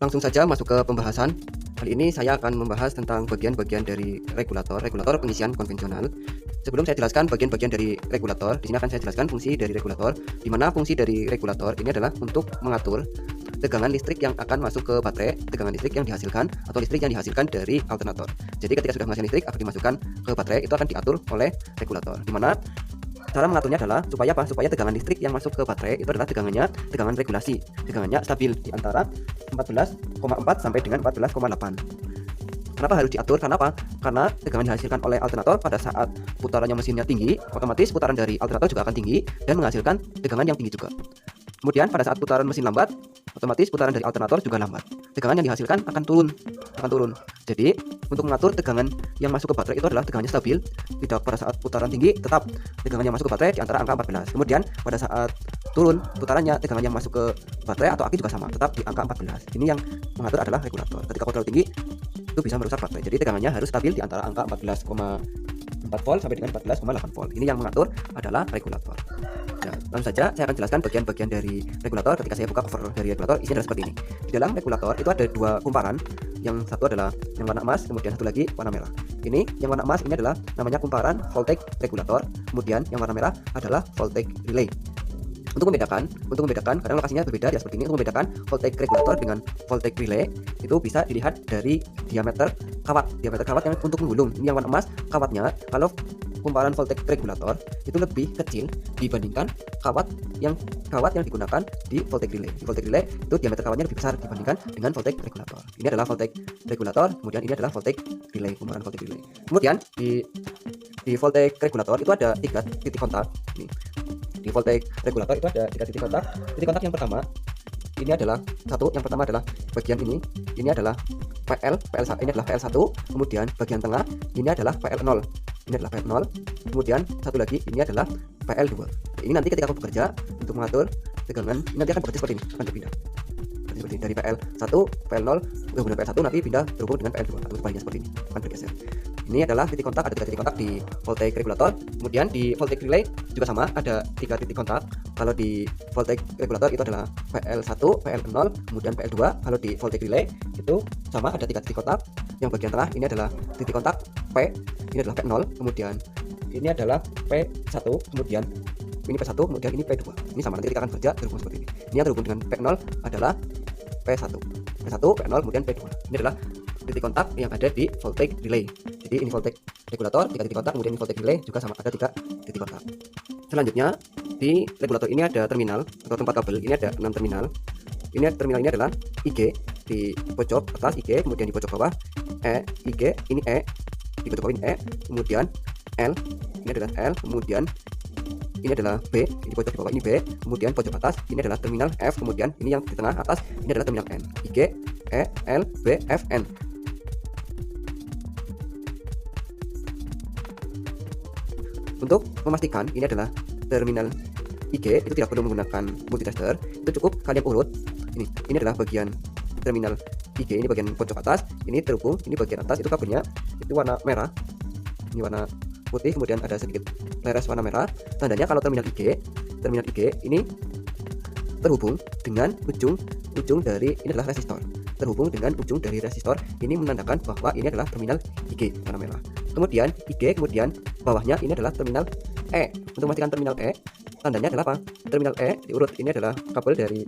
Langsung saja masuk ke pembahasan. Kali ini saya akan membahas tentang bagian-bagian dari regulator pengisian konvensional. Sebelum saya jelaskan bagian-bagian dari regulator, di sini akan saya jelaskan fungsi dari regulator, di mana fungsi dari regulator ini adalah untuk mengatur tegangan listrik yang akan masuk ke baterai, tegangan listrik yang dihasilkan atau listrik yang dihasilkan dari alternator. Jadi ketika sudah menghasilkan listrik akan dimasukkan ke baterai, itu akan diatur oleh regulator. Di mana cara mengaturnya adalah supaya apa? Supaya tegangan listrik yang masuk ke baterai itu adalah tegangan regulasi. Tegangannya stabil di antara 14,4 sampai dengan 14,8. Kenapa harus diatur? Karena apa? Karena tegangan dihasilkan oleh alternator pada saat putarannya mesinnya tinggi, otomatis putaran dari alternator juga akan tinggi dan menghasilkan tegangan yang tinggi juga. Kemudian pada saat putaran mesin lambat, otomatis putaran dari alternator juga lambat. Tegangan yang dihasilkan akan turun. Jadi untuk mengatur tegangan yang masuk ke baterai itu adalah tegangannya stabil. Tidak pada saat putaran tinggi tetap tegangan yang masuk ke baterai di antara angka 14. Kemudian pada saat turun putarannya, tegangan yang masuk ke baterai atau aki juga sama, tetap di angka 14. Ini yang mengatur adalah regulator. Ketika terlalu tinggi itu bisa merusak baterai. Jadi tegangannya harus stabil di antara angka 14,4 volt sampai dengan 14,8 volt. Ini yang mengatur adalah regulator. Nah, langsung saja saya akan jelaskan bagian-bagian dari regulator. Ketika saya buka cover dari regulator, isinya adalah seperti ini. Di dalam regulator itu ada dua kumparan. Yang satu adalah yang warna emas, kemudian satu lagi warna merah. Ini yang warna emas ini adalah namanya kumparan voltage regulator. Kemudian yang warna merah adalah voltage relay. Untuk membedakan karena lokasinya berbeda ya seperti ini. Untuk membedakan voltage regulator dengan voltage relay itu bisa dilihat dari diameter kawat yang untuk menggulung. Ini yang warna emas, kawatnya kalau kumparan voltage regulator itu lebih kecil dibandingkan kawat yang digunakan di voltage relay. Di voltage relay itu diameter kawatnya lebih besar dibandingkan dengan voltage regulator. Ini adalah voltage regulator, kemudian ini adalah voltage relay, kumparan voltage relay. Kemudian di voltage regulator itu ada 3 titik kontak. Di voltage regulator itu ada 3 titik kontak. Titik kontak yang pertama ini adalah yang pertama adalah bagian ini. Ini adalah ini adalah PL1, kemudian bagian tengah ini adalah PL0. Ini adalah PL0. Kemudian satu lagi ini adalah PL2. Ini nanti ketika aku bekerja untuk mengatur tegangan, ini nanti akan bekerja seperti ini, akan berpindah. Seperti dari PL1, PL0 kemudian PL1 nanti pindah terhubung dengan PL2 atau sebaliknya seperti ini, akan bergeser. Ini adalah titik kontak, ada 3 titik kontak di voltage regulator. Kemudian di voltage relay juga sama, ada 3 titik kontak. Kalau di voltage regulator itu adalah PL1, PL0, kemudian PL2. Kalau di voltage relay itu sama, ada 3 titik kontak. Yang bagian tengah ini adalah titik kontak P, ini adalah P0, kemudian ini adalah P1, kemudian ini P1, kemudian ini P2. Ini sama, nanti kita akan bekerja terhubung seperti ini. Ini yang terhubung dengan P0 adalah P1, P0, kemudian P2. Ini adalah titik kontak yang ada di voltage relay. Jadi ini voltage regulator 3 titik kontak, kemudian ini voltage relay juga sama, ada 3 titik kontak. Selanjutnya di regulator ini ada terminal atau tempat kabel. Ini ada 6 terminal. Terminal ini adalah IG di pojok atas, IG, kemudian di pojok bawah IG, ini di pojok bawah ini kemudian L, ini adalah L, kemudian ini adalah B, di pojok bawah ini B, kemudian pojok atas ini adalah terminal F, kemudian ini yang di tengah atas ini adalah terminal N. IG, E, L, B, F, N. Untuk memastikan ini adalah terminal IG, itu tidak perlu menggunakan multitester, itu cukup kalian urut. Ini adalah bagian terminal IG, ini bagian pojok atas, ini terhubung, ini bagian atas, itu kabelnya, itu warna merah, ini warna putih, kemudian ada sedikit leres warna merah. Tandanya kalau terminal IG ini terhubung dengan ujung dari, ini adalah resistor, terhubung dengan ujung dari resistor. Ini menandakan bahwa ini adalah terminal IG warna merah. Kemudian IG, kemudian bawahnya ini adalah terminal E. Untuk memastikan terminal E, tandanya adalah apa? Terminal E diurut, ini adalah kabel dari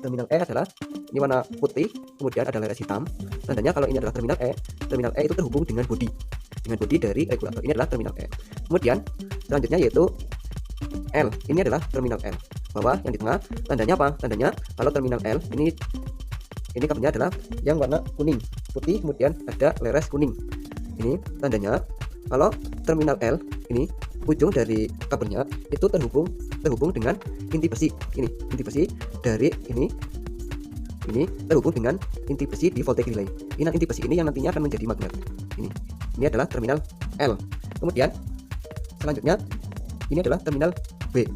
terminal E adalah ini warna putih, kemudian ada leres hitam. Tandanya kalau ini adalah terminal E itu terhubung dengan bodi dari regulator. Ini adalah terminal E. Kemudian selanjutnya yaitu L. Ini adalah terminal L. Bawah yang di tengah, tandanya apa? Tandanya kalau terminal L ini kabelnya adalah yang warna kuning, putih, kemudian ada leres kuning. Ini tandanya kalau terminal L ini ujung dari kabelnya itu terhubung dengan inti besi. Ini inti besi dari ini terhubung dengan inti besi di voltage relay. Ini inti besi ini yang nantinya akan menjadi magnet. Ini adalah terminal L. Kemudian selanjutnya ini adalah terminal B.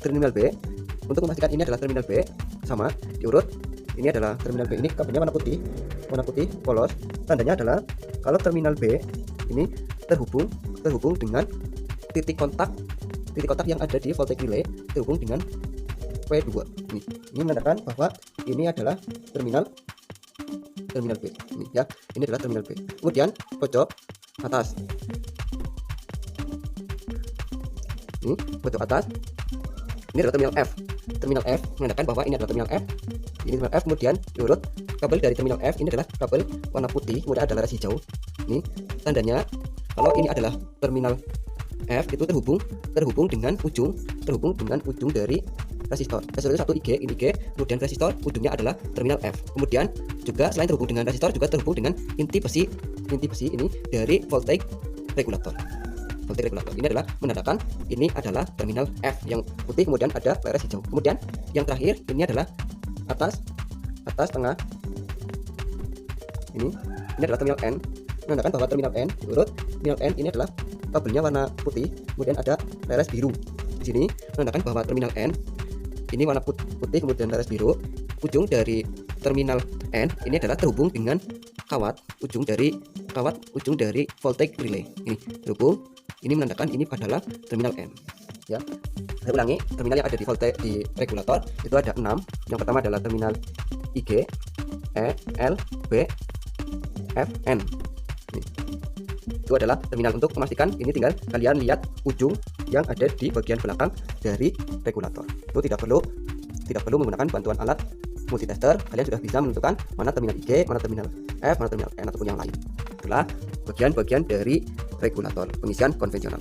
Terminal B, untuk memastikan ini adalah terminal B, sama diurut. Ini adalah terminal B, ini kabelnya warna putih polos. Tandanya adalah kalau terminal B ini terhubung dengan titik kontak yang ada di voltage relay, terhubung dengan P2. Ini menandakan bahwa ini adalah terminal B. Ini ya, ini adalah terminal B. Kemudian pojok atas. Ini pojok atas. Ini adalah terminal F. Terminal F menandakan bahwa ini adalah terminal F. Ini terminal F, kemudian diurut kabel dari terminal F. Ini adalah kabel warna putih, kemudian ada laras hijau. Ini tandanya kalau ini adalah terminal F, itu terhubung dengan ujung dari resistor. Resistor itu satu IG, ini IG, kemudian resistor ujungnya adalah terminal F. Kemudian juga selain terhubung dengan resistor, juga terhubung dengan inti besi ini dari voltage regulator. Ini adalah menandakan ini adalah terminal F yang putih, kemudian ada laras hijau. Kemudian yang terakhir ini adalah atas tengah. Ini adalah terminal N, menandakan bahwa terminal N diurut. Terminal N ini adalah kabelnya warna putih, kemudian ada laras biru. Di sini menandakan bahwa terminal N ini warna putih, kemudian laras biru. Ujung dari terminal N ini adalah terhubung dengan kawat ujung dari voltage relay. Ini terhubung. Ini menandakan ini adalah terminal N. Ya, saya ulangi, terminal yang ada di voltage di regulator itu ada 6. Yang pertama adalah terminal IG, E, L, B, F, N. Itu adalah terminal. Untuk memastikan ini tinggal kalian lihat ujung yang ada di bagian belakang dari regulator. Itu tidak perlu menggunakan bantuan alat multitester. Kalian sudah bisa menentukan mana terminal IG, mana terminal F, mana terminal N ataupun yang lain. Itulah bagian-bagian dari regulator pengisian konvensional.